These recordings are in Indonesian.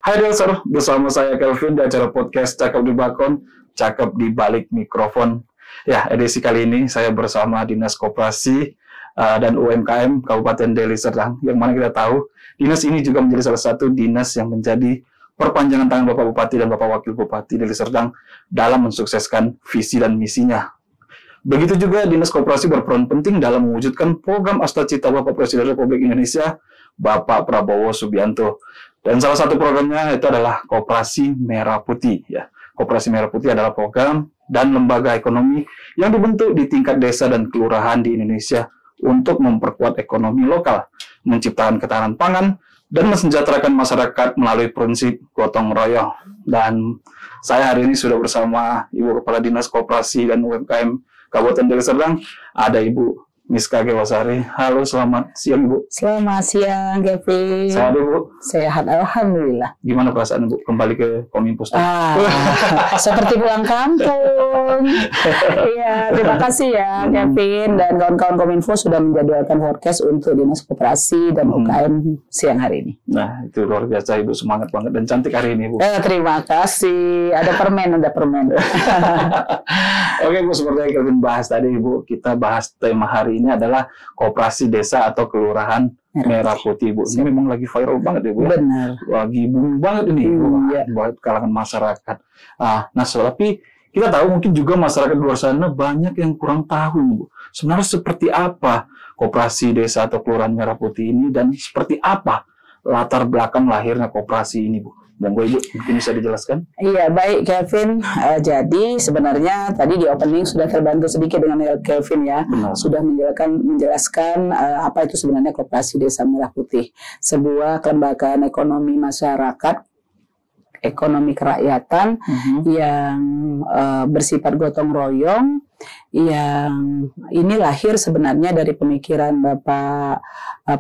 Hai Delser, bersama saya Kelvin di acara podcast Cakep di Balkon, Cakep di Balik Mikrofon. Ya, edisi kali ini saya bersama Dinas Koperasi dan UMKM Kabupaten Deli Serdang, yang mana kita tahu dinas ini juga menjadi salah satu dinas yang menjadi perpanjangan tangan Bapak Bupati dan Bapak Wakil Bupati Deli Serdang dalam mensukseskan visi dan misinya. Begitu juga Dinas Koperasi berperan penting dalam mewujudkan program Astacita Bapak Presiden Republik Indonesia, Bapak Prabowo Subianto. Dan salah satu programnya itu adalah Koperasi Merah Putih. Ya. Koperasi Merah Putih adalah program dan lembaga ekonomi yang dibentuk di tingkat desa dan kelurahan di Indonesia untuk memperkuat ekonomi lokal, menciptakan ketahanan pangan, dan mensejahterakan masyarakat melalui prinsip gotong royong. Dan saya hari ini sudah bersama Ibu Kepala Dinas Koperasi dan UMKM Kabupaten Deli Serdang, ada Ibu Miska Gewasari. Halo, selamat siang Ibu. Selamat siang, Kevin. Sehat Ibu? Sehat, alhamdulillah. Gimana perasaan Ibu kembali ke Kominfo? Seperti pulang kampung. Iya, terima kasih ya, Kevin dan kawan-kawan Kominfo sudah menjadwalkan forecast untuk Dinas Koperasi dan UKM siang hari ini. Nah, itu luar biasa Ibu, semangat banget dan cantik hari ini Bu. Terima kasih. Ada permen. Oke Bu, seperti yang Kevin bahas tadi Ibu, kita bahas tema hari ini adalah koperasi desa atau kelurahan Merah Putih Bu. Ini memang lagi viral banget ya Bu. Benar. Lagi booming banget ini buat kalangan masyarakat. Nah, tapi kita tahu mungkin juga masyarakat di luar sana banyak yang kurang tahu Bu. Sebenarnya seperti apa koperasi desa atau kelurahan Merah Putih ini dan seperti apa latar belakang lahirnya koperasi ini Bu. Monggo Ibu, mungkin bisa dijelaskan? Iya, baik Kevin. Jadi sebenarnya tadi di opening sudah terbantu sedikit dengan Kevin ya. Benar. Sudah menjelaskan apa itu sebenarnya Koperasi Desa Merah Putih. Sebuah kelembagaan ekonomi masyarakat, ekonomi kerakyatan yang bersifat gotong royong, yang ini lahir sebenarnya dari pemikiran Bapak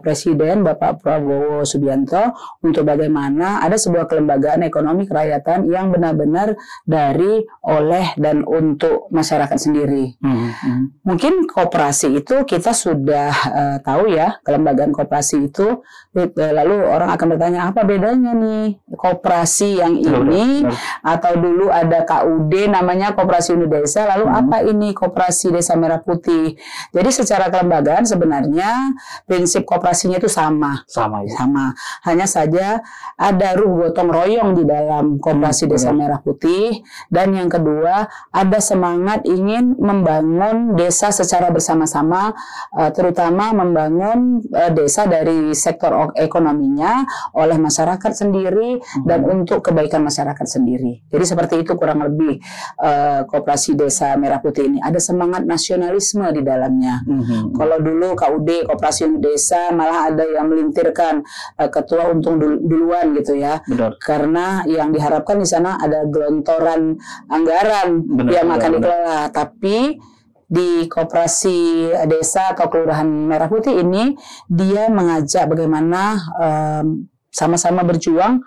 Presiden, Bapak Prabowo Subianto, untuk bagaimana ada sebuah kelembagaan ekonomi kerakyatan yang benar-benar dari, oleh, dan untuk masyarakat sendiri. Mungkin koperasi itu kita sudah tahu ya, kelembagaan koperasi itu, lalu orang akan bertanya, apa bedanya nih koperasi yang ini, atau dulu ada KUD namanya Koperasi Unit Desa, lalu apa ini Koperasi Desa Merah Putih? Jadi secara kelembagaan sebenarnya prinsip koperasinya itu sama. Hanya saja ada ruh gotong royong di dalam Koperasi Desa Merah Putih, dan yang kedua ada semangat ingin membangun desa secara bersama-sama, terutama membangun desa dari sektor ekonominya oleh masyarakat sendiri dan untuk kebaikan masyarakat sendiri. Jadi seperti itu kurang lebih Koperasi Desa Merah Putih ini. Ada semangat nasionalisme di dalamnya. Kalau dulu KUD, Koperasi Unit Desa, malah ada yang melintirkan ketua untung duluan gitu ya. Benar. Karena yang diharapkan di sana ada gelontoran anggaran yang akan dikelola. Tapi di Koperasi Desa atau Kelurahan Merah Putih ini, dia mengajak bagaimana sama-sama berjuang,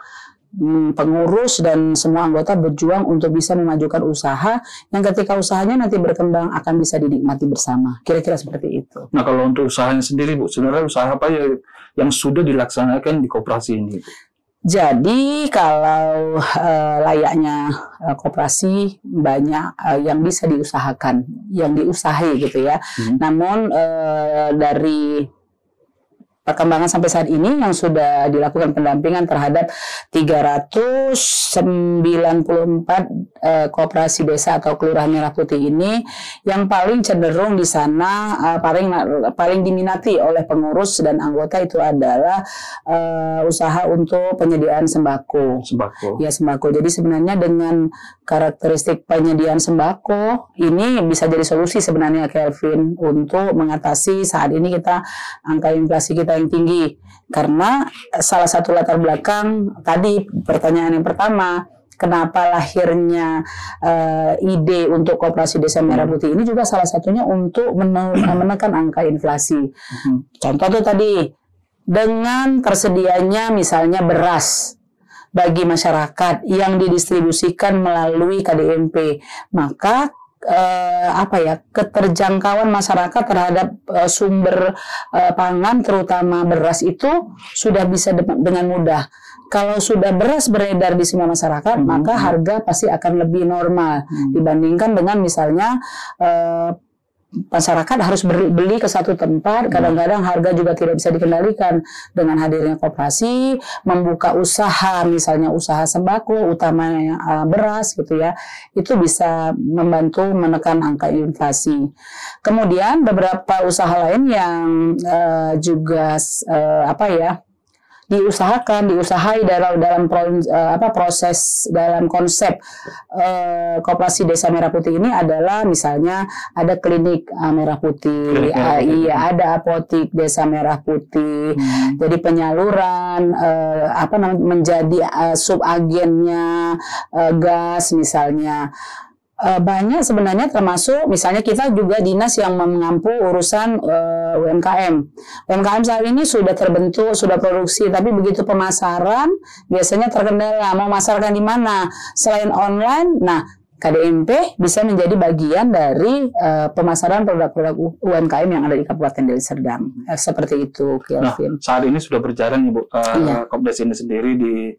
pengurus dan semua anggota berjuang untuk bisa memajukan usaha yang ketika usahanya nanti berkembang akan bisa dinikmati bersama. Kira-kira seperti itu. Nah, kalau untuk usahanya sendiri Bu, sebenarnya usaha apa ya yang sudah dilaksanakan di koperasi ini? Jadi kalau layaknya koperasi banyak yang bisa diusahakan, yang diusahi gitu ya. Namun dari perkembangan sampai saat ini yang sudah dilakukan pendampingan terhadap 394 koperasi desa atau kelurahan Merah Putih ini, yang paling cenderung di sana paling diminati oleh pengurus dan anggota itu adalah usaha untuk penyediaan sembako. Ya, sembako. Jadi sebenarnya dengan karakteristik penyediaan sembako ini bisa jadi solusi sebenarnya Kelvin untuk mengatasi saat ini angka inflasi kita yang tinggi, karena salah satu latar belakang tadi pertanyaan yang pertama, kenapa lahirnya ide untuk Koperasi Desa Merah Putih ini juga salah satunya untuk menekan angka inflasi. Contoh tuh tadi dengan tersedianya misalnya beras bagi masyarakat yang didistribusikan melalui KDMP, maka keterjangkauan masyarakat terhadap sumber pangan terutama beras itu sudah bisa dengan mudah. Kalau sudah beras beredar di semua masyarakat, maka harga pasti akan lebih normal dibandingkan dengan misalnya masyarakat harus beli ke satu tempat, kadang-kadang harga juga tidak bisa dikendalikan. Dengan hadirnya koperasi, membuka usaha, misalnya usaha sembako, utamanya beras gitu ya, itu bisa membantu menekan angka inflasi. Kemudian beberapa usaha lain yang juga diusahai dalam proses dalam konsep Koperasi Desa Merah Putih ini adalah misalnya ada klinik Merah Putih, ada apotik Desa Merah Putih. Jadi penyaluran menjadi subagennya gas misalnya. Banyak sebenarnya, termasuk misalnya kita juga dinas yang mengampu urusan UMKM. UMKM saat ini sudah terbentuk, sudah produksi, tapi begitu pemasaran biasanya terkendala. Mau masarkan di mana? Selain online, nah KDMP bisa menjadi bagian dari pemasaran produk-produk UMKM yang ada di Kabupaten Deli Serdang. Seperti itu, Kelvin. Nah, saat ini sudah berjalan Ibu, Kopdes ini sendiri di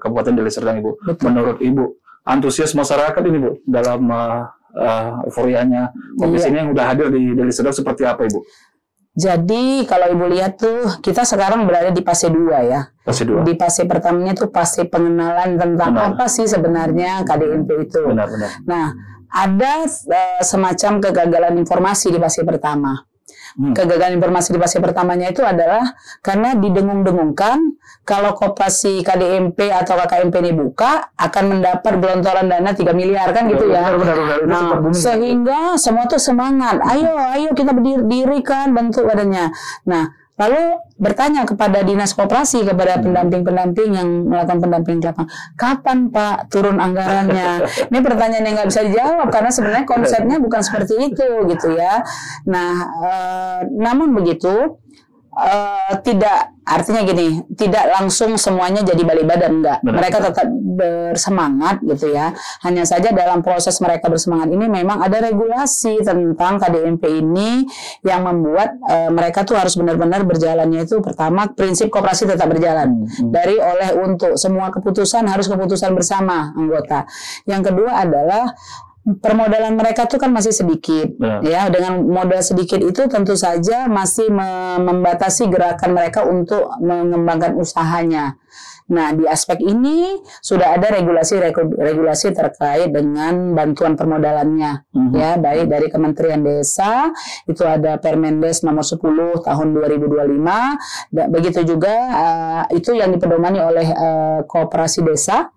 Kabupaten Deli Serdang, Ibu. Betul. Menurut Ibu, antusias masyarakat ini Bu dalam euforianya Kopdes ini yang udah hadir di Deli Serdang seperti apa Ibu? Jadi kalau Ibu lihat tuh, kita sekarang berada di fase 2 ya. Fase 2. Di fase pertamanya tuh fase pengenalan tentang apa sih sebenarnya KDMP itu. Benar. Nah, ada semacam kegagalan informasi di fase pertama. Kegagalan informasi di fase pertamanya itu adalah karena didengung-dengungkan kalau koperasi KDMP atau KKMP ini buka akan mendapat gelontoran dana 3 miliar kan gitu ya. Benar. Nah, sehingga semua tuh semangat, ayo kita berdirikan bentuk badannya. Nah, lalu bertanya kepada dinas koperasi, kepada pendamping-pendamping yang melakukan pendamping di lapangan, kapan Pak turun anggarannya? Ini pertanyaan yang nggak bisa dijawab karena sebenarnya konsepnya bukan seperti itu gitu ya. Nah, namun begitu tidak, artinya gini, tidak langsung semuanya jadi balik badan, enggak. Mereka tetap bersemangat gitu ya. Hanya saja dalam proses mereka bersemangat ini memang ada regulasi tentang KDMP ini yang membuat mereka tuh harus benar-benar berjalannya itu, pertama prinsip koperasi tetap berjalan. Dari oleh untuk semua keputusan harus keputusan bersama anggota. Yang kedua adalah permodalan mereka tuh kan masih sedikit, ya. Dengan modal sedikit itu tentu saja masih membatasi gerakan mereka untuk mengembangkan usahanya. Nah, di aspek ini sudah ada regulasi terkait dengan bantuan permodalannya, ya, baik dari Kementerian Desa, itu ada Permendes nomor 10 tahun 2025, begitu juga itu yang dipedomani oleh Koperasi Desa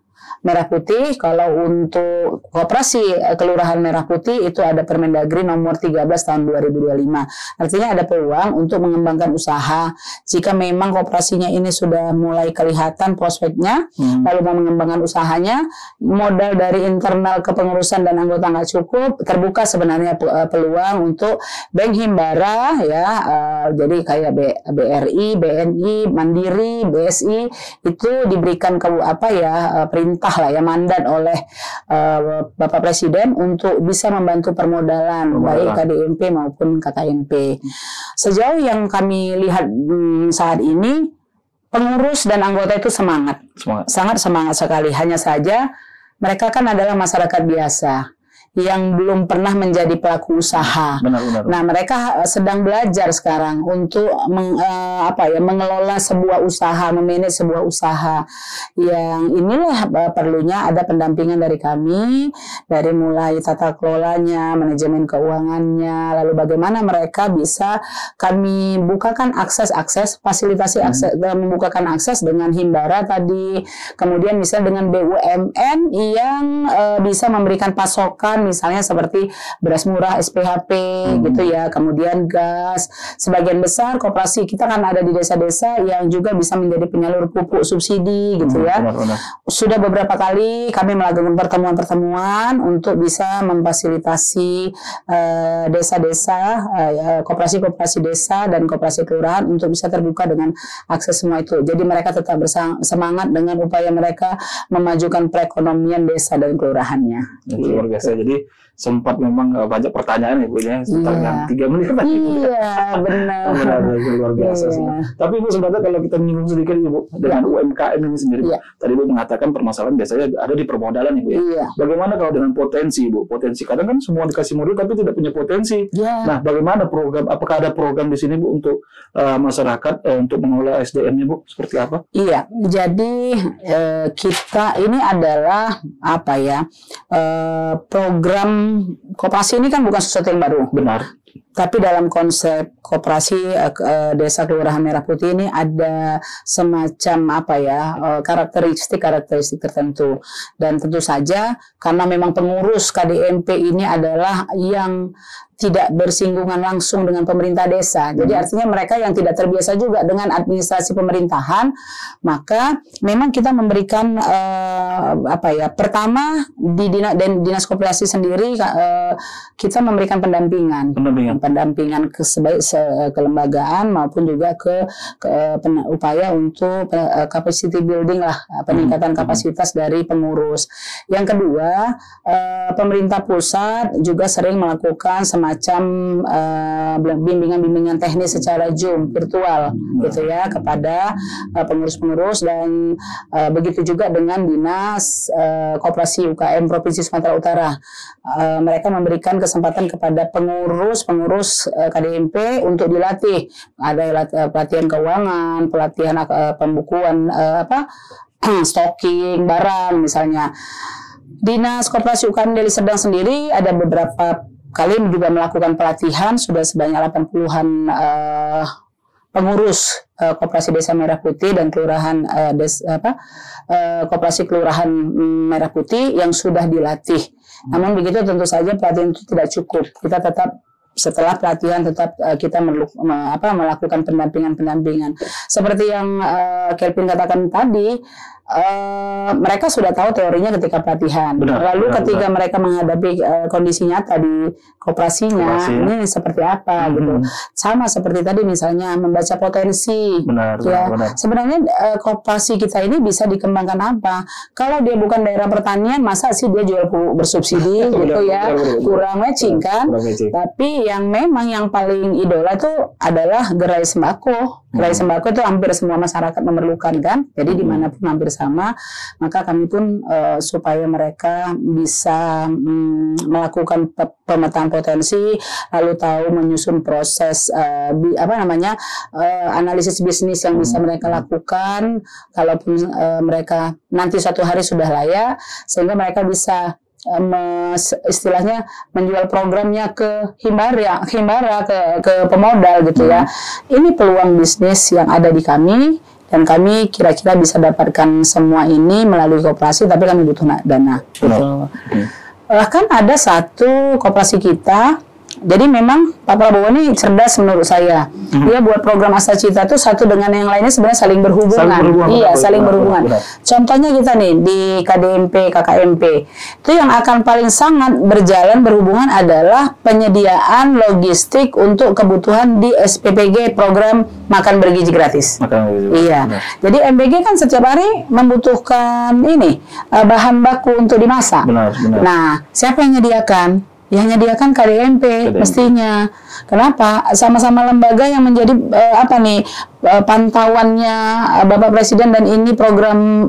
Merah Putih. Kalau untuk koperasi Kelurahan Merah Putih itu ada Permendagri nomor 13 tahun 2025. Artinya ada peluang untuk mengembangkan usaha. Jika memang koperasinya ini sudah mulai kelihatan prospeknya, lalu mau mengembangkan usahanya, modal dari internal kepengurusan dan anggota nggak cukup, terbuka sebenarnya peluang untuk Bank Himbara, ya, jadi kayak BRI, BNI, Mandiri, BSI itu diberikan perintah lah ya, mandat oleh Bapak Presiden untuk bisa membantu permodalan baik KDMP maupun KKMP. Sejauh yang kami lihat saat ini, pengurus dan anggota itu sangat semangat sekali. Hanya saja mereka kan adalah masyarakat biasa yang belum pernah menjadi pelaku usaha. Benar. Nah, mereka sedang belajar sekarang untuk mengelola sebuah usaha, memanage sebuah usaha. Yang inilah perlunya ada pendampingan dari kami, dari mulai tata kelolanya, manajemen keuangannya, lalu bagaimana mereka bisa kami bukakan akses, fasilitasi akses, membukakan akses dengan Himbara tadi, kemudian misalnya dengan BUMN yang bisa memberikan pasokan, misalnya seperti beras murah, SPHP gitu ya, kemudian gas. Sebagian besar koperasi kita kan ada di desa-desa yang juga bisa menjadi penyalur pupuk subsidi gitu ya. Benar. Sudah beberapa kali kami melakukan pertemuan-pertemuan untuk bisa memfasilitasi desa-desa, koperasi-koperasi desa dan koperasi kelurahan untuk bisa terbuka dengan akses semua itu. Jadi mereka tetap semangat dengan upaya mereka memajukan perekonomian desa dan kelurahannya. Luar biasa. Jadi Jadi sempat memang banyak pertanyaan ya Bu ya tentang yang 3 menit tadi. Iya, benar. Benar, luar biasa sih. Tapi Bu sebenarnya kalau kita menyinggung sedikit Ibu dengan UMKM ini sendiri, tadi Bu mengatakan permasalahan biasanya ada di permodalan Ibu ya. Bagaimana kalau dengan potensi Bu? Potensi kadang kan semua dikasih modal tapi tidak punya potensi. Nah, bagaimana program? Apakah ada program di sini Bu untuk masyarakat untuk mengelola SDM-nya Bu? Seperti apa? Iya, jadi kita ini adalah apa ya? Program koperasi ini kan bukan sesuatu yang baru. Benar. Tapi dalam konsep koperasi Desa Kelurahan Merah Putih ini ada semacam apa ya karakteristik tertentu, dan tentu saja karena memang pengurus KDMP ini adalah yang tidak bersinggungan langsung dengan pemerintah desa. Jadi artinya mereka yang tidak terbiasa juga dengan administrasi pemerintahan, maka memang kita memberikan apa ya, pertama di dinas koperasi sendiri kita memberikan pendampingan kelembagaan maupun juga ke upaya untuk capacity building lah, peningkatan kapasitas dari pengurus. Yang kedua, pemerintah pusat juga sering melakukan semacam bimbingan teknis secara Zoom virtual gitu ya kepada pengurus-pengurus, dan begitu juga dengan dinas koperasi UKM Provinsi Sumatera Utara. Mereka memberikan kesempatan kepada pengurus KDMP untuk dilatih, ada pelatihan keuangan, pelatihan pembukuan stocking barang misalnya. Dinas Koperasi UKM Deli Serdang sendiri ada beberapa kali juga melakukan pelatihan, sudah sebanyak 80-an pengurus Koperasi Desa Merah Putih dan kelurahan Koperasi Kelurahan Merah Putih yang sudah dilatih. Namun begitu tentu saja pelatihan itu tidak cukup. Kita tetap setelah pelatihan tetap kita melakukan pendampingan. Seperti yang Kelvin katakan tadi, mereka sudah tahu teorinya ketika pelatihan. Lalu ketika mereka menghadapi kondisi nyata di koperasinya, ini seperti apa gitu. Sama seperti tadi misalnya membaca potensi. Sebenarnya koperasi kita ini bisa dikembangkan apa? Kalau dia bukan daerah pertanian, masa sih dia jual bersubsidi gitu ya? Kurang matching kan? Tapi yang memang yang paling idola itu adalah gerai sembako. Gerai sembako itu hampir semua masyarakat memerlukan kan? Jadi dimanapun hampir sama, maka kami pun supaya mereka bisa melakukan pemetaan potensi, lalu tahu menyusun proses analisis bisnis yang bisa mereka lakukan, kalaupun mereka nanti suatu hari sudah layak, sehingga mereka bisa istilahnya menjual programnya ke himbara ke pemodal gitu ya. Ini peluang bisnis yang ada di kami, dan kami kira-kira bisa dapatkan semua ini melalui koperasi, tapi kami butuh dana gitu. Bahkan ada satu koperasi kita, jadi memang Pak Prabowo ini cerdas menurut saya. Dia buat program Asacita itu satu dengan yang lainnya sebenarnya saling berhubungan. Saling berhubungan. Contohnya kita nih di KDMP, KKMP. Itu yang akan paling sangat berjalan berhubungan adalah penyediaan logistik untuk kebutuhan di SPPG, program makan bergizi gratis. Jadi MBG kan setiap hari membutuhkan ini bahan baku untuk dimasak. Nah, siapa yang menyediakan? Ya menyediakan KDMP mestinya. Kenapa? Sama-sama lembaga yang menjadi pantauannya Bapak Presiden, dan ini program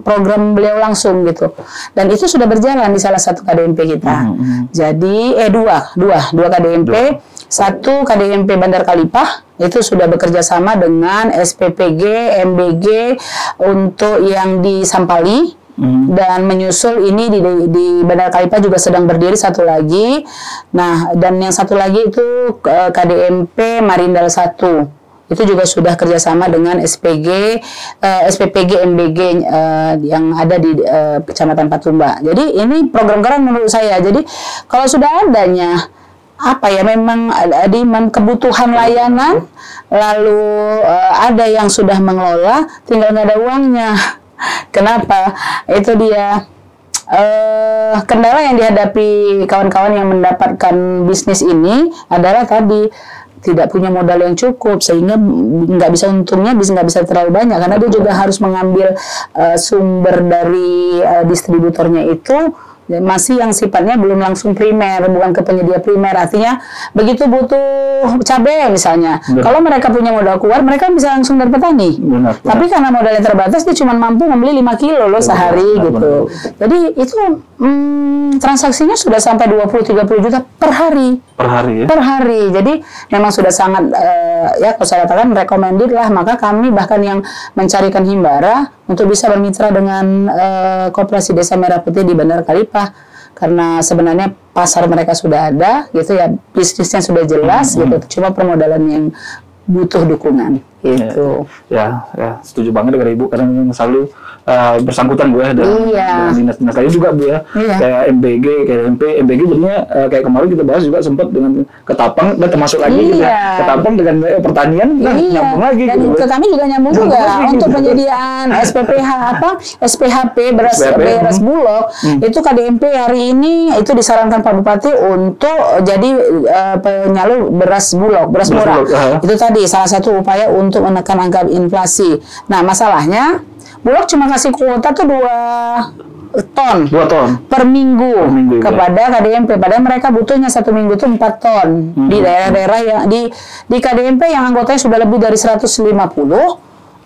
beliau langsung gitu. Dan itu sudah berjalan di salah satu KDMP kita. Jadi dua KDMP. Satu KDMP Bandar Kalipah itu sudah bekerja sama dengan SPPG, MBG untuk yang di Sampali. Dan menyusul ini di Bandar Kalipah juga sedang berdiri satu lagi. Nah, dan yang satu lagi itu KDMP Marindal 1. Itu juga sudah kerjasama dengan SPPG MBG yang ada di Kecamatan Patumba. Jadi ini program keren menurut saya. Jadi kalau sudah adanya memang di kebutuhan layanan, lalu ada yang sudah mengelola, tinggal nggak ada uangnya. Kenapa? Itu dia kendala yang dihadapi kawan-kawan yang mendapatkan bisnis ini adalah tadi tidak punya modal yang cukup, sehingga nggak bisa nggak bisa terlalu banyak, karena dia juga harus mengambil sumber dari distributornya itu masih yang sifatnya belum langsung primer, bukan ke penyedia primer. Artinya begitu butuh cabai misalnya, kalau mereka punya modal keluar, mereka bisa langsung dari petani. Tapi karena modalnya terbatas, dia cuma mampu membeli 5 kilo loh sehari gitu. Jadi itu transaksinya sudah sampai 20-30 juta per hari. Per hari ya? Per hari. Jadi memang sudah sangat ya kalau saya katakan recommended lah. Maka kami bahkan yang mencarikan himbara untuk bisa bermitra dengan Koperasi Desa Merah Putih di Bandar Kalipah, karena sebenarnya pasar mereka sudah ada gitu ya, bisnisnya sudah jelas gitu, cuma permodalan yang butuh dukungan gitu. Ya, setuju banget dengan Ibu, karena memang selalu bersangkutan gue dengan dinas-dinas lain juga Bu ya, kayak MBG, kayak MBG jadinya kayak kemarin kita bahas juga sempat dengan Ketapang, dan termasuk lagi gitu ya, Ketapang dengan pertanian, nyambung lagi. Dan gitu. ke kami juga nyambung juga untuk penyediaan SPPH SPHP beras Bulog, itu KDMP hari ini itu disarankan Pak Bupati untuk jadi penyalur beras Bulog, beras murah. Itu tadi salah satu upaya untuk menekan angka inflasi. Nah, masalahnya Bulog cuma kasih kuota tuh 2 ton per minggu kepada KDMP. Padahal mereka butuhnya 1 minggu tuh 4 ton. Di daerah-daerah yang di KDMP yang anggotanya sudah lebih dari 150,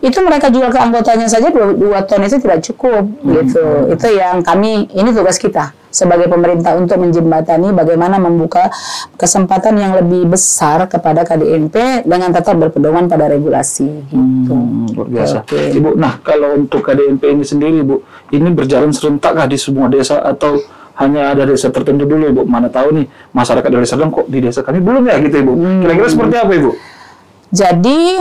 itu mereka jual ke anggotanya saja 2 ton itu tidak cukup gitu. Itu yang ini tugas kita sebagai pemerintah untuk menjembatani bagaimana membuka kesempatan yang lebih besar kepada KDMP dengan tetap berpedoman pada regulasi gitu. Luar biasa. Ibu, nah kalau untuk KDMP ini sendiri Bu, ini berjalan serentakkah di semua desa atau hanya ada desa tertentu dulu Ibu? Mana tahu nih masyarakat Deli Serdang kok di desa kami belum ya gitu Ibu. Kira-kira seperti apa Ibu? Jadi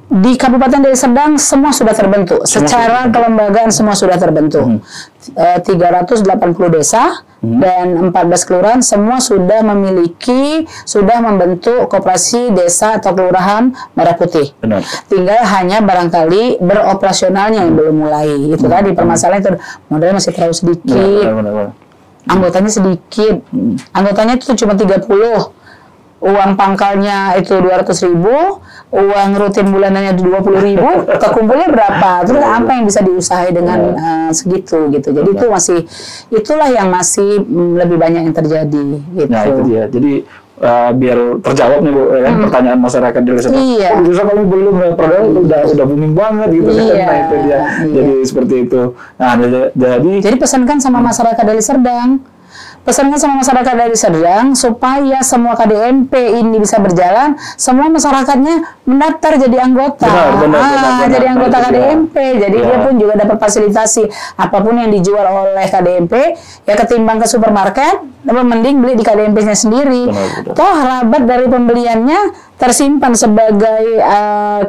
di Kabupaten Deli Serdang semua sudah terbentuk. Secara kelembagaan semua sudah terbentuk. 380 desa dan 14 kelurahan semua sudah membentuk koperasi desa atau kelurahan Merah Putih. Benar. Tinggal hanya barangkali beroperasionalnya yang belum mulai. Itu tadi permasalahan itu, modalnya masih terlalu sedikit. Anggotanya sedikit. Anggotanya itu cuma 30. Uang pangkalnya itu 200.000, uang rutin bulanannya 20.000, kekumpulnya berapa? Terus apa yang bisa diusahakan dengan segitu gitu. Jadi itulah yang masih lebih banyak yang terjadi gitu. Nah itu dia. Jadi biar terjawab nih Bu, pertanyaan masyarakat di desa. Bisa kamu belum padahal udah booming banget gitu kan. Nah itu dia. Jadi seperti itu. Nah jadi pesankan sama masyarakat Deli Serdang. Pesankan sama masyarakat Deli Serdang supaya semua KDMP ini bisa berjalan, semua masyarakatnya mendaftar jadi anggota. Jadi anggota KDMP. Jadi dia pun juga dapat fasilitasi apapun yang dijual oleh KDMP, ya ketimbang ke supermarket, mending beli di KDMP-nya sendiri. Toh rabat dari pembeliannya tersimpan sebagai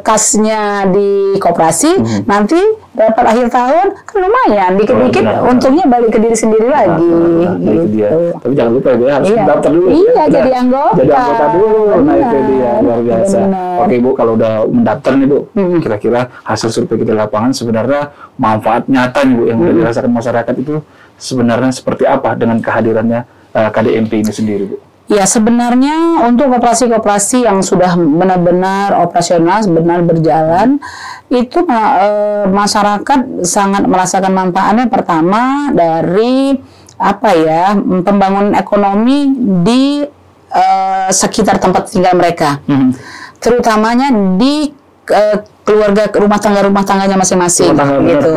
kasnya di koperasi, nanti dapat akhir tahun kan lumayan, dikit-dikit untungnya balik ke diri sendiri lagi. Gitu. Tapi jangan lupa ya, harus daftar dulu. Jadi anggota. Jadi anggota dulu. Nah itu dia, luar biasa. Oke Bu, kalau udah mendaftar nih Bu, kira-kira hasil survei kita di lapangan sebenarnya manfaat nyata nih Bu yang udah dirasakan masyarakat itu sebenarnya seperti apa dengan kehadirannya KDMP ini sendiri Bu? Ya sebenarnya untuk koperasi-koperasi yang sudah benar-benar operasional, benar berjalan, itu masyarakat sangat merasakan manfaatnya. Pertama dari pembangunan ekonomi di sekitar tempat tinggal mereka, terutamanya di keluarga rumah tangganya masing-masing gitu.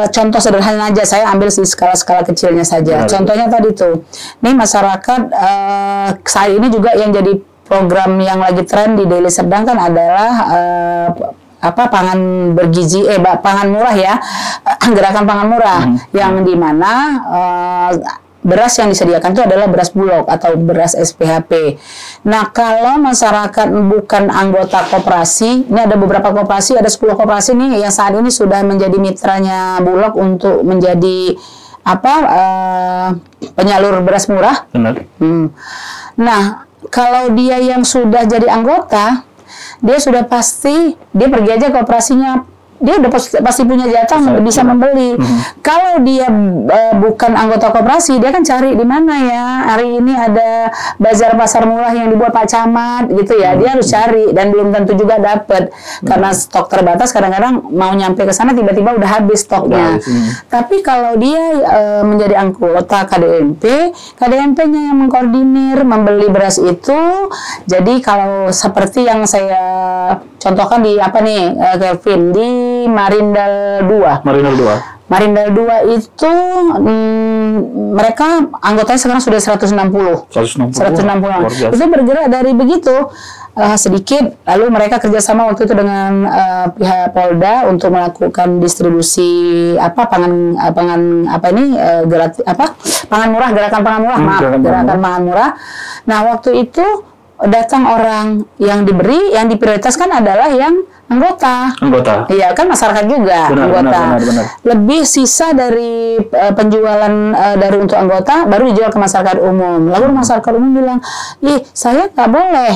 Contoh sederhana aja, saya ambil di skala-skala kecilnya saja. Contohnya tadi tuh, nih masyarakat saat ini juga yang jadi program yang lagi tren di Deli Serdang kan adalah pangan bergizi, pangan murah ya, gerakan pangan murah, yang dimana beras yang disediakan itu adalah beras Bulog atau beras SPHP. Nah, kalau masyarakat bukan anggota koperasi, ini ada beberapa koperasi, ada 10 koperasi nih yang saat ini sudah menjadi mitranya Bulog untuk menjadi penyalur beras murah. Benar. Nah, kalau dia yang sudah jadi anggota, dia sudah pasti dia pergi aja ke koperasinya dia udah pasti punya jatah bisa membeli. Kalau dia bukan anggota koperasi, dia kan cari di mana ya hari ini ada bazar pasar murah yang dibuat Pak Camat gitu ya. Dia harus cari dan belum tentu juga dapat karena stok terbatas. Kadang-kadang mau nyampe ke sana tiba-tiba udah habis stoknya. Tapi kalau dia menjadi anggota KDMP-nya yang mengkoordinir membeli beras itu. Jadi kalau seperti yang saya contohkan di apa nih Kelvin di Marindal 2. Marindal 2 itu mereka anggotanya sekarang sudah 160. Itu bergerak dari begitu sedikit, lalu mereka kerjasama waktu itu dengan pihak Polda untuk melakukan distribusi pangan gerakan pangan murah. Nah waktu itu datang orang yang diberi, yang diprioritaskan adalah yang anggota. Iya kan masyarakat juga anggota. Benar. Lebih sisa dari penjualan dari untuk anggota baru dijual ke masyarakat umum. Lalu masyarakat umum bilang, saya nggak boleh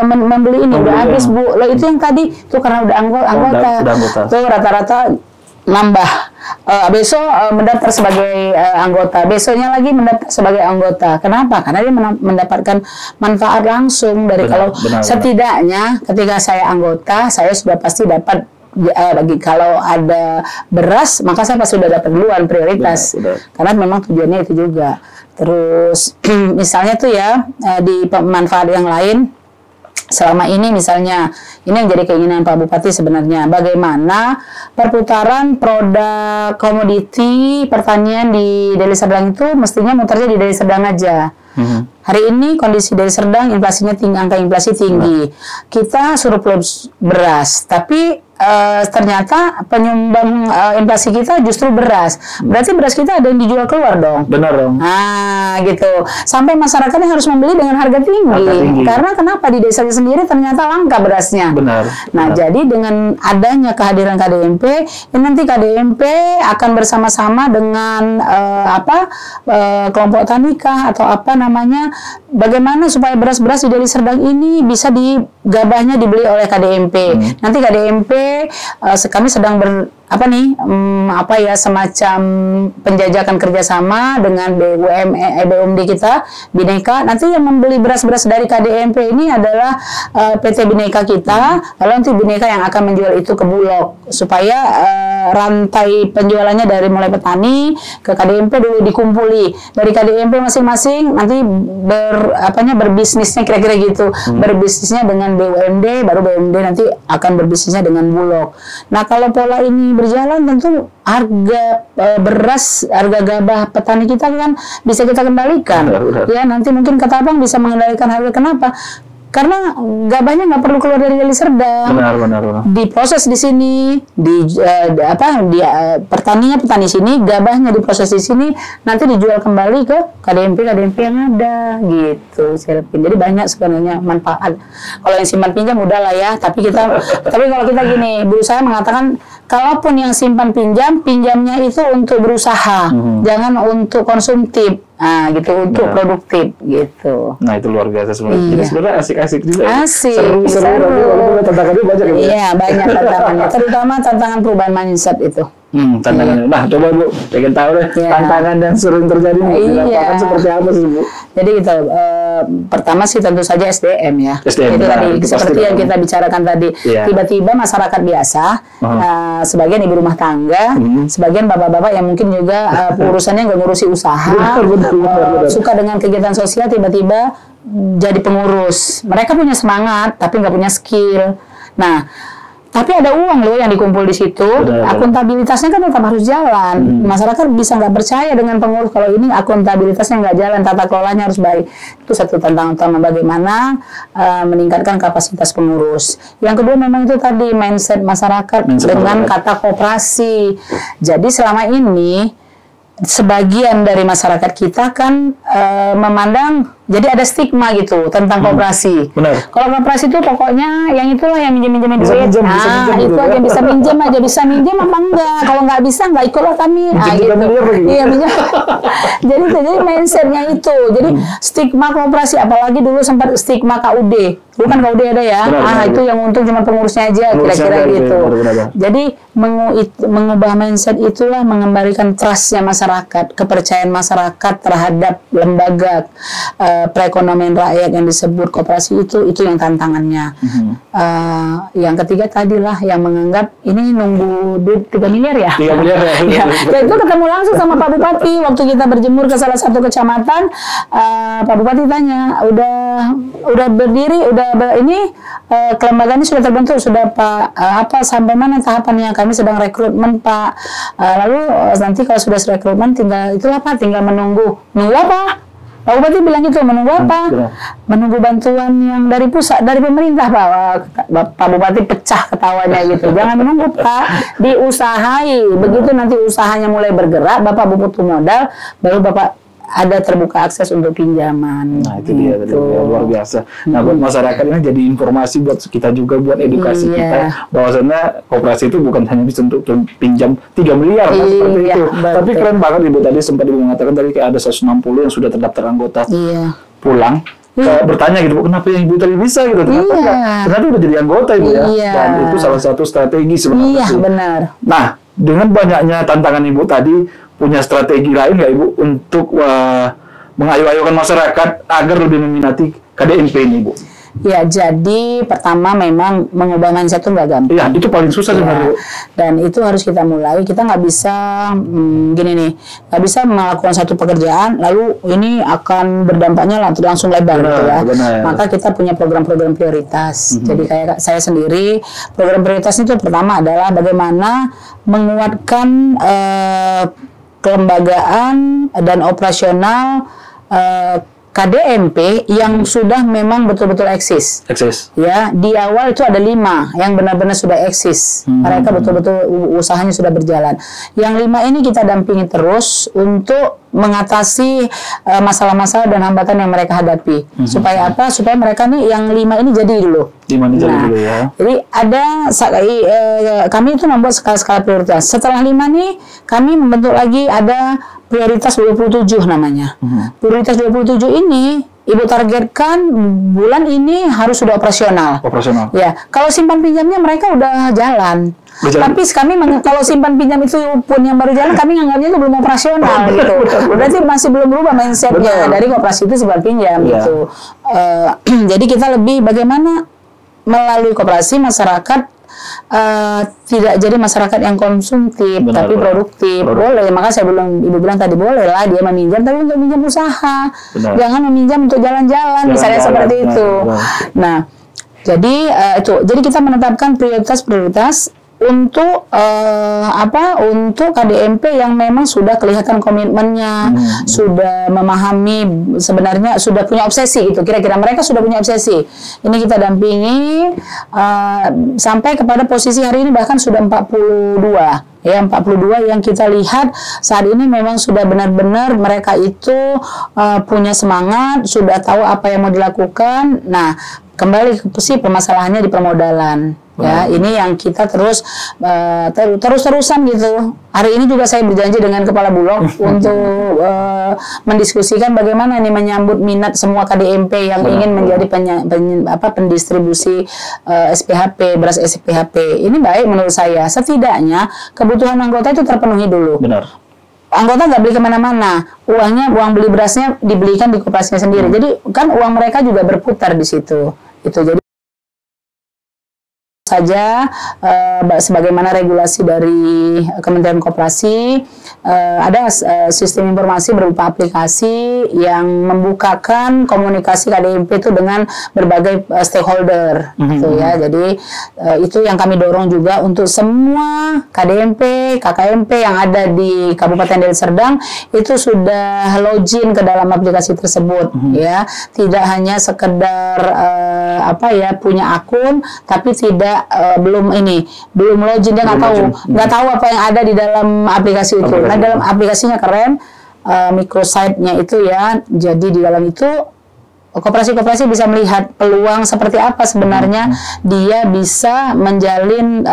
membeli ini udah habis Bu. Loh itu yang tadi tuh karena udah anggota. Tuh rata-rata nambah. Besok mendaftar sebagai anggota, besoknya lagi mendaftar sebagai anggota. Kenapa? Karena dia mendapatkan manfaat langsung dari setidaknya ketika saya anggota, saya sudah pasti dapat kalau ada beras, maka saya pasti sudah dapat duluan prioritas. Karena memang tujuannya itu juga. Terus misalnya tuh ya di manfaat yang lain. Selama ini misalnya, ini yang jadi keinginan Pak Bupati sebenarnya, bagaimana perputaran produk komoditi pertanian di Deli Serdang itu mestinya muternya di Deli Serdang aja. Hari ini kondisi Deli Serdang inflasinya tinggi, angka inflasi tinggi. Kita surplus beras, tapi ternyata penyumbang inflasi kita justru beras. Berarti beras kita ada yang dijual keluar dong. Benar dong. Nah, gitu. Sampai masyarakatnya harus membeli dengan harga tinggi. Karena kenapa di desanya sendiri ternyata langka berasnya. Benar. Nah, jadi dengan adanya kehadiran KDMP, nanti KDMP akan bersama-sama dengan kelompok tanikah atau apa namanya, bagaimana supaya beras-beras di Deli Serdang ini bisa gabahnya dibeli oleh KDMP. Nanti KDMP kami sedang semacam penjajakan kerjasama dengan BUMD kita, Bhinneka. Nanti yang membeli beras-beras dari KDMP ini adalah PT Bhinneka kita, lalu nanti Bhinneka yang akan menjual itu ke Bulog, supaya rantai penjualannya dari mulai petani ke KDMP dulu dikumpuli. Dari KDMP masing-masing nanti berbisnisnya kira-kira gitu, berbisnisnya dengan BUMD, baru BUMD nanti akan berbisnisnya dengan Bulog. Nah kalau pola ini berjalan tentu harga beras, harga gabah petani kita kan bisa kita kendalikan. Ya nanti mungkin kata Abang bisa mengendalikan harga. Kenapa? Karena gabahnya nggak perlu keluar dari Deli Serdang. Benar. Diproses di sini, petani sini, gabahnya diproses di sini, nanti dijual kembali ke KDMP yang ada, gitu. Jadi banyak sebenarnya manfaat. Kalau yang simpan pinjam udah lah ya, tapi kalau kita gini, berusaha mengatakan, kalaupun yang simpan pinjamnya itu untuk berusaha, jangan untuk konsumtif. Nah, gitu, untuk produktif, gitu. Nah, itu luar biasa sebenarnya. Jadi sebenarnya asik-asik juga. Seru. Tantangannya banyak ya? Iya, banyak tantangannya. Terutama tantangan perubahan mindset itu. Tantangannya. Nah, coba Bu, pengen tahu deh tantangan yang sering terjadi di lapangan seperti apa sih Bu? Jadi kita pertama sih tentu saja SDM ya. Itu tadi seperti yang kita bicarakan tadi. Tiba-tiba masyarakat biasa, sebagian ibu rumah tangga, sebagian bapak-bapak yang mungkin juga urusannya nggak ngurusi usaha, suka dengan kegiatan sosial, tiba-tiba jadi pengurus. Mereka punya semangat tapi nggak punya skill. Nah, tapi ada uang loh yang dikumpul di situ. Akuntabilitasnya kan tetap harus jalan. Masyarakat bisa nggak percaya dengan pengurus kalau ini akuntabilitasnya nggak jalan, tata kelolanya harus baik. Itu satu tantangan utama, bagaimana meningkatkan kapasitas pengurus. Yang kedua memang itu tadi mindset masyarakat dengan kata koperasi. Jadi selama ini sebagian dari masyarakat kita kan memandang Jadi ada stigma gitu tentang koperasi. Benar. Kalau koperasi itu pokoknya yang itulah yang minjem Bisa duit. minjem, bisa minjem itu gitu aja ya. bisa minjem apa enggak? Kalau nggak bisa nggak ikutlah kami. Minjem 3 miliar lagi. Iya minjem. jadi mindsetnya itu. Jadi stigma koperasi, apalagi dulu sempat stigma KUD. Bukan KUD ada ya. Benar. Itu yang untung cuma pengurusnya aja kira-kira gitu. Benar. Jadi mengubah mindset itulah mengembalikan trustnya masyarakat, kepercayaan masyarakat terhadap lembaga perekonomian rakyat yang disebut koperasi itu yang tantangannya. Yang ketiga tadilah yang menganggap ini nunggu duit 3 miliar ya. 3 miliar ya. Dan itu ketemu langsung sama Pak Bupati waktu kita berjemur ke salah satu kecamatan. Pak Bupati tanya, udah berdiri, kelembagaan ini sudah terbentuk, sudah Pak, sampai mana tahapannya? Kami sedang rekrutmen Pak. Lalu nanti kalau sudah rekrutmen tinggal menunggu apa? Pak Bupati bilang gitu, menunggu apa? Menunggu bantuan yang dari pusat, dari pemerintah, Pak. Pak Bupati pecah ketawanya gitu. Jangan menunggu, Pak. Diusahai. Begitu nanti usahanya mulai bergerak, Bapak butuh modal, baru Bapak ada terbuka akses untuk pinjaman. Nah itu dia, luar biasa. Nah buat masyarakat ini jadi informasi buat kita juga, buat edukasi kita, bahwasanya koperasi itu bukan hanya bisa untuk pinjam 3 miliar kan, seperti itu. Betul. Tapi keren banget Ibu, tadi sempat Ibu mengatakan tadi kayak ada 160 yang sudah terdaftar anggota pulang. Bertanya gitu, kenapa yang Ibu tadi bisa gitu, ternyata udah jadi anggota Ibu ya. Dan itu salah satu strategi sebenarnya. Iya benar. Nah dengan banyaknya tantangan Ibu tadi, punya strategi lain nggak Ibu untuk mengayu-ayukan masyarakat agar lebih meminati KDMP ini Bu? Ya, jadi pertama memang mengubah mindset itu nggak gampang. Iya, itu paling susah sebenarnya. Dan itu harus kita mulai. Kita nggak bisa nggak bisa melakukan satu pekerjaan lalu ini akan berdampaknya langsung lebar gitu ya. Benar. Maka kita punya program-program prioritas. Jadi kayak saya sendiri, program prioritas itu pertama adalah bagaimana menguatkan kelembagaan dan operasional KDMP yang sudah memang betul-betul eksis. Ya, di awal itu ada 5 yang benar-benar sudah eksis. Mereka betul-betul usahanya sudah berjalan. Yang 5 ini kita dampingi terus untuk mengatasi masalah-masalah dan hambatan yang mereka hadapi. Supaya apa? Supaya mereka nih yang 5 ini jadi dulu. Dulu ya. Jadi ada kami itu membuat skala-skala prioritas. Setelah 5 nih, kami membentuk lagi ada prioritas 27 namanya. Prioritas 27 ini Ibu targetkan bulan ini harus sudah operasional. Ya, kalau simpan pinjamnya mereka udah jalan. Tapi kami kalau simpan pinjam itu pun yang baru jalan, kami nganggapnya itu belum operasional gitu. Berarti masih belum berubah mindsetnya dari koperasi itu simpan pinjam gitu. Jadi kita lebih bagaimana melalui koperasi masyarakat tidak jadi masyarakat yang konsumtif, tapi produktif. Boleh, maka Ibu bilang tadi boleh lah dia meminjam, tapi untuk minjam usaha. Jangan meminjam untuk jalan-jalan, misalnya seperti itu. Nah, jadi kita menetapkan prioritas untuk untuk KDMP yang memang sudah kelihatan komitmennya, sudah memahami, sebenarnya sudah punya obsesi gitu. Kira-kira mereka sudah punya obsesi. Ini kita dampingi sampai kepada posisi hari ini bahkan sudah 42. Ya, 42 yang kita lihat saat ini memang sudah benar-benar mereka itu punya semangat, sudah tahu apa yang mau dilakukan. Nah, kembali ke permasalahannya di permodalan. Ya, ini yang kita terus-terusan gitu. Hari ini juga saya berjanji dengan Kepala Bulog untuk mendiskusikan bagaimana nih menyambut minat semua KDMP yang ingin menjadi pendistribusi SPHP, beras SPHP. Ini baik menurut saya. Setidaknya kebutuhan anggota itu terpenuhi dulu. Anggota nggak beli kemana-mana, uang beli berasnya dibelikan di koperasinya sendiri. Jadi kan uang mereka juga berputar di situ. Jadi saja sebagaimana regulasi dari Kementerian Koperasi, ada sistem informasi berupa aplikasi yang membukakan komunikasi KDMP itu dengan berbagai stakeholder gitu ya. Jadi itu yang kami dorong juga untuk semua KDMP, KKMP yang ada di Kabupaten Deli Serdang itu sudah login ke dalam aplikasi tersebut ya. Tidak hanya sekedar punya akun tapi belum login, dia nggak tahu apa yang ada di dalam aplikasi itu. Nah, dalam aplikasinya keren, microsite-nya itu ya. Jadi di dalam itu koperasi-koperasi bisa melihat peluang seperti apa sebenarnya dia bisa menjalin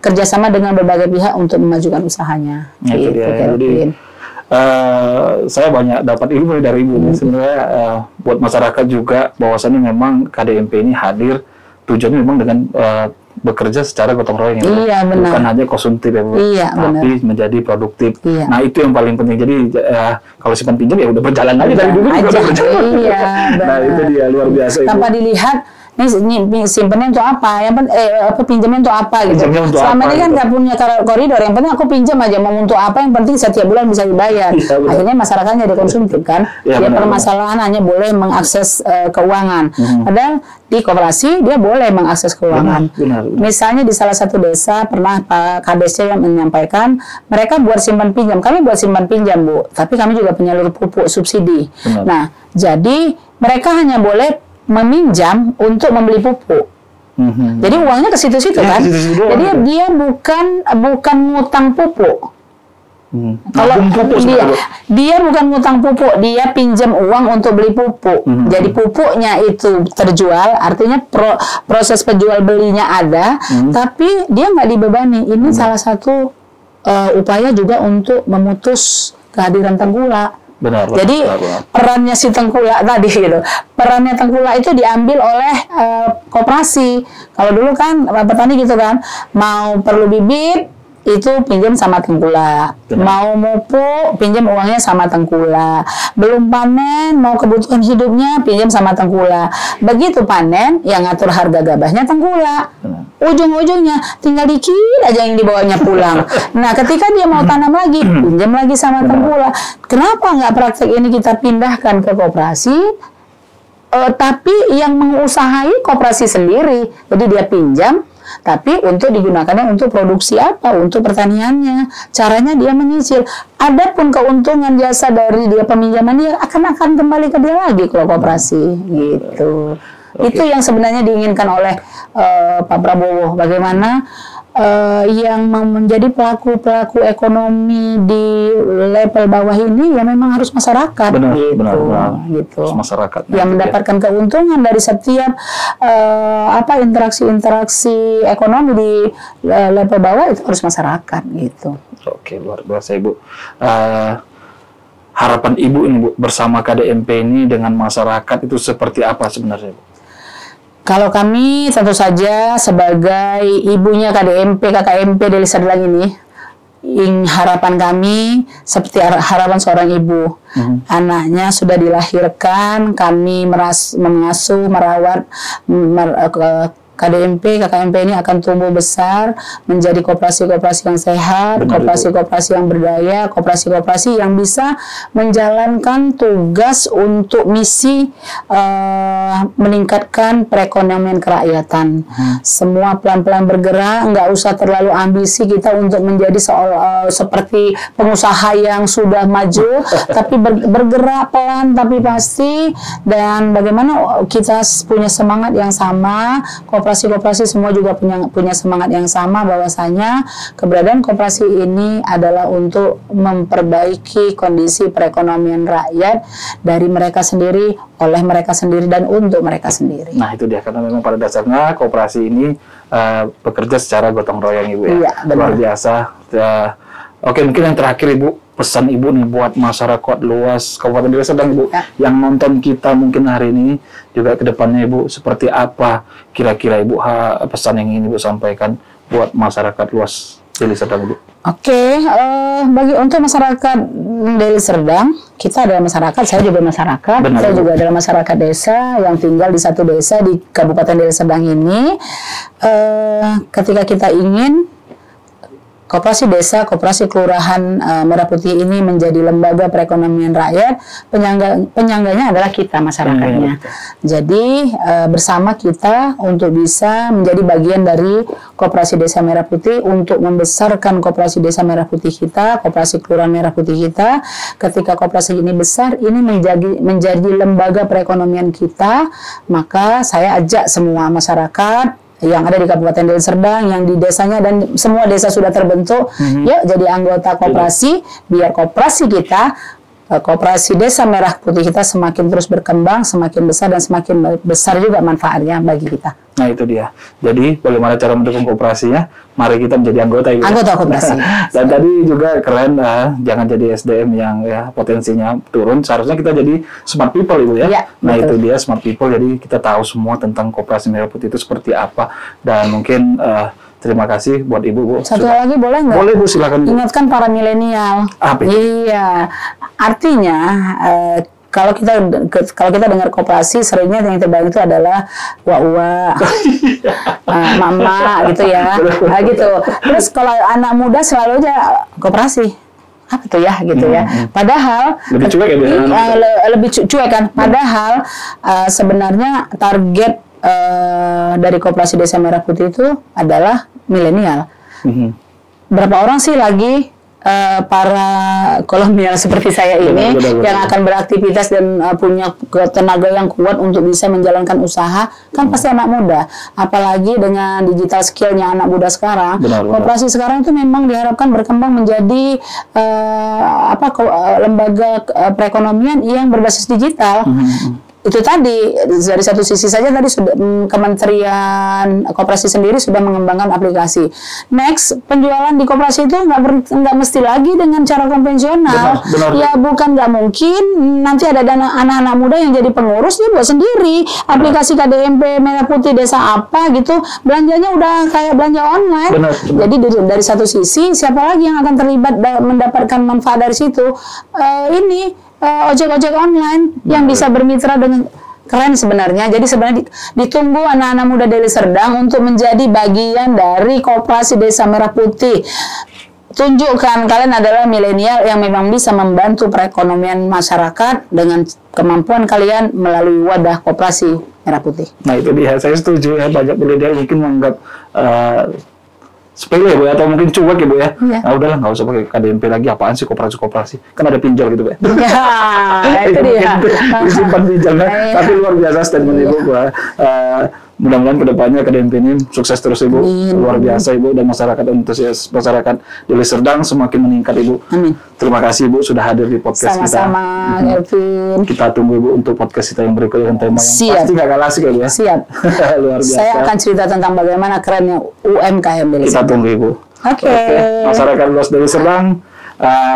kerjasama dengan berbagai pihak untuk memajukan usahanya. Itu dia. Jadi saya banyak dapat ilmu dari Ibu. Sebenarnya buat masyarakat juga bahwasannya memang KDMP ini hadir tujuannya memang dengan bekerja secara gotong royong, iya, bukan hanya konsumtif ya, Bu, iya, tapi menjadi produktif. Iya. Nah itu yang paling penting. Jadi kalau simpan pinjam ya udah berjalan aja dari dulu juga udah berjalan. Iya, nah itu dia luar biasa. Tanpa dilihat ini simpennya untuk apa, pinjamnya untuk apa gitu. Untuk selama apa, ini kan nggak punya koridor, yang penting aku pinjam aja, mau untuk apa, yang penting setiap bulan bisa dibayar. Ya, akhirnya masyarakatnya jadi konsumtif kan. Ya, dia permasalahan hanya boleh mengakses keuangan, padahal di koperasi dia boleh mengakses keuangan. Benar. Misalnya di salah satu desa pernah Pak Kades yang menyampaikan mereka buat simpan pinjam, kami buat simpan pinjam Bu, tapi kami juga penyalur pupuk subsidi. Benar. Nah jadi mereka hanya boleh meminjam untuk membeli pupuk. Jadi uangnya ke situ-situ kan. Jadi dia bukan ngutang pupuk. Kalau dia bukan ngutang pupuk, dia pinjam uang untuk beli pupuk. Jadi pupuknya itu terjual, artinya proses penjual belinya ada, tapi dia nggak dibebani. Ini salah satu upaya juga untuk memutus kehadiran tengkulak. Benar, jadi perannya si tengkulak tadi gitu, perannya tengkulak itu diambil oleh koperasi. Kalau dulu kan petani gitu kan, mau perlu bibit itu pinjam sama tengkulak, mau mupuk pinjam uangnya sama tengkulak, belum panen mau kebutuhan hidupnya pinjam sama tengkulak, begitu panen yang ngatur harga gabahnya tengkulak. Ujung-ujungnya tinggal dikit aja yang dibawanya pulang. Nah ketika dia mau tanam lagi pinjam lagi sama tengkulak. Kenapa nggak praktek ini kita pindahkan ke koperasi? Tapi yang mengusahai koperasi sendiri, jadi dia pinjam tapi untuk digunakannya untuk produksi apa? Untuk pertaniannya. Caranya dia menyicil. Adapun keuntungan jasa dari dia peminjaman dia akan kembali ke dia lagi kalau koperasi gitu. Itu yang sebenarnya diinginkan oleh Pak Prabowo. Bagaimana yang menjadi pelaku ekonomi di level bawah ini ya memang harus masyarakat. Benar, gitu. benar. Gitu. Masyarakat yang mendapatkan keuntungan dari setiap interaksi ekonomi di level bawah itu harus masyarakat gitu. Oke, luar biasa Ibu. Harapan Ibu ini Bu bersama KDMP ini dengan masyarakat itu seperti apa sebenarnya Bu? Kalau kami tentu saja sebagai ibunya KDMP, KKMP Deli Serdang ini, harapan kami seperti harapan seorang ibu. Anaknya sudah dilahirkan, kami mengasuh, merawat, KDMP, KKMP ini akan tumbuh besar menjadi koperasi-koperasi yang sehat, koperasi-koperasi yang berdaya, koperasi-koperasi yang bisa menjalankan tugas untuk misi meningkatkan perekonomian kerakyatan. Semua pelan-pelan bergerak, nggak usah terlalu ambisi kita untuk menjadi seperti pengusaha yang sudah maju, tapi bergerak pelan tapi pasti, dan bagaimana kita punya semangat yang sama. Koperasi-koperasi semua juga punya semangat yang sama, bahwasanya keberadaan koperasi ini adalah untuk memperbaiki kondisi perekonomian rakyat dari mereka sendiri, oleh mereka sendiri, dan untuk mereka sendiri. Nah itu dia, karena memang pada dasarnya koperasi ini bekerja secara gotong royong Ibu ya. Iya, luar biasa. Oke, mungkin yang terakhir Ibu, pesan Ibu nih buat masyarakat luas Kabupaten Deli Serdang Ibu yang nonton kita mungkin hari ini, juga ke depannya Ibu seperti apa kira-kira Ibu pesan yang ingin Ibu sampaikan buat masyarakat luas Deli Serdang Ibu? Oke, untuk masyarakat Deli Serdang, kita adalah masyarakat, saya juga masyarakat, saya juga adalah masyarakat desa yang tinggal di satu desa di Kabupaten Deli Serdang ini. Ketika kita ingin koperasi desa, koperasi kelurahan Merah Putih ini menjadi lembaga perekonomian rakyat, penyangganya adalah kita, masyarakatnya. Jadi bersama kita untuk bisa menjadi bagian dari koperasi desa Merah Putih untuk membesarkan koperasi desa Merah Putih kita, koperasi kelurahan Merah Putih kita. Ketika koperasi ini besar, ini menjadi lembaga perekonomian kita, maka saya ajak semua masyarakat yang ada di Kabupaten Deli Serdang, yang di desanya, dan semua desa sudah terbentuk, yuk jadi anggota koperasi, biar koperasi kita Koperasi Desa Merah Putih kita semakin terus berkembang, semakin besar dan semakin besar juga manfaatnya bagi kita. Nah itu dia. Jadi bagaimana cara mendukung koperasinya? Mari kita menjadi anggota Ibu. Anggota koperasi. Dan tadi juga keren, jangan jadi SDM yang ya potensinya turun. Seharusnya kita jadi smart people Ibu ya. Ya, nah betul. itu dia smart people. Jadi kita tahu semua tentang Koperasi Merah Putih itu seperti apa. Dan mungkin terima kasih buat Ibu, Bu. Satu lagi boleh nggak? Boleh Bu, silakan Bu. Ingatkan para milenial. Apa itu? Iya, artinya kalau kita dengar koperasi, seringnya yang terbayang itu adalah wa mama gitu ya, gitu. Terus kalau anak muda selalu aja koperasi. Apa tuh ya gitu ya. Padahal lebih cuek ya, lebih cuek kan. Padahal sebenarnya target dari Koperasi Desa Merah Putih itu adalah milenial. Berapa orang sih lagi para kolonial seperti saya ini yang akan beraktivitas dan punya tenaga yang kuat untuk bisa menjalankan usaha, kan pasti anak muda. Apalagi dengan digital skillnya anak muda sekarang, koperasi sekarang itu memang diharapkan berkembang menjadi lembaga perekonomian yang berbasis digital. Itu tadi dari satu sisi saja tadi sudah Kementerian Koperasi sendiri sudah mengembangkan aplikasi. Next, penjualan di koperasi itu nggak mesti lagi dengan cara konvensional. Benar. Ya bukan nggak mungkin nanti ada anak-anak muda yang jadi pengurus dia buat sendiri aplikasi KDMP Merah Putih Desa apa gitu, belanjanya udah kayak belanja online. Benar. Jadi dari satu sisi siapa lagi yang akan terlibat mendapatkan manfaat dari situ? Ojek-ojek online yang bisa bermitra dengan keren sebenarnya. Jadi sebenarnya ditunggu anak-anak muda Deli Serdang untuk menjadi bagian dari Koperasi Desa Merah Putih. Tunjukkan kalian adalah milenial yang memang bisa membantu perekonomian masyarakat dengan kemampuan kalian melalui wadah Koperasi Merah Putih. Nah itu dia, saya setuju ya, banyak milenial mungkin menganggap sepele ya Bu, atau mungkin cuek ya Bu ya. Nah udahlah, nggak usah pakai KDMP lagi, apaan sih koperasi kan ada pinjol gitu Bu. Ya, itu dia. Disimpan pinjolnya, tapi luar biasa statement Ibu. Mudah-mudahan kedepannya KDMP ini sukses terus Ibu. Luar biasa Ibu, dan masyarakat antusias masyarakat Deli Serdang semakin meningkat Ibu. Amin. Terima kasih Ibu sudah hadir di podcast Sama-sama, kita. Elvin. Kita tunggu Ibu untuk podcast kita yang berikutnya dengan tema yang pasti nggak kalah asik ya Bu ya. Siap. Luar biasa. Saya akan cerita tentang bagaimana kerennya UMKM Deli Serdang. Kita tunggu Ibu. Oke. Masyarakat luas Deli Serdang,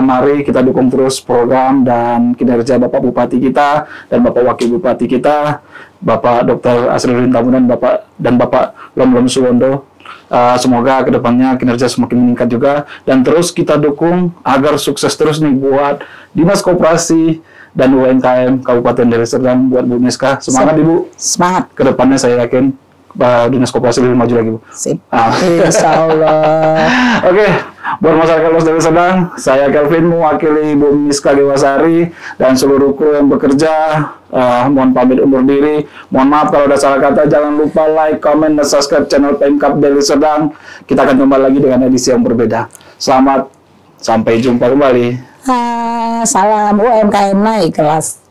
mari kita dukung terus program dan kinerja Bapak Bupati kita dan Bapak Wakil Bupati kita, Bapak Dr. Asriuddin Tambunan, dan Bapak Lom Suwondo. Semoga kedepannya kinerja semakin meningkat juga, dan terus kita dukung agar sukses terus nih buat Dinas Koperasi dan UMKM Kabupaten Deli Serdang, buat Bu Miska. Semangat Ibu. Semangat. Kedepannya saya yakin Dinas Koperasi lebih maju lagi Bu. Sip. Insya Allah. Oke, buat masyarakat luas Deli Serdang, saya Kelvin mewakili Bu Miska Dewasari dan seluruh kru yang bekerja. Mohon pamit undur diri. Mohon maaf kalau ada salah kata. Jangan lupa like, comment, dan subscribe channel Pemkab Deli Serdang. Kita akan kembali lagi dengan edisi yang berbeda. Selamat, sampai jumpa kembali. Salam UMKM naik kelas.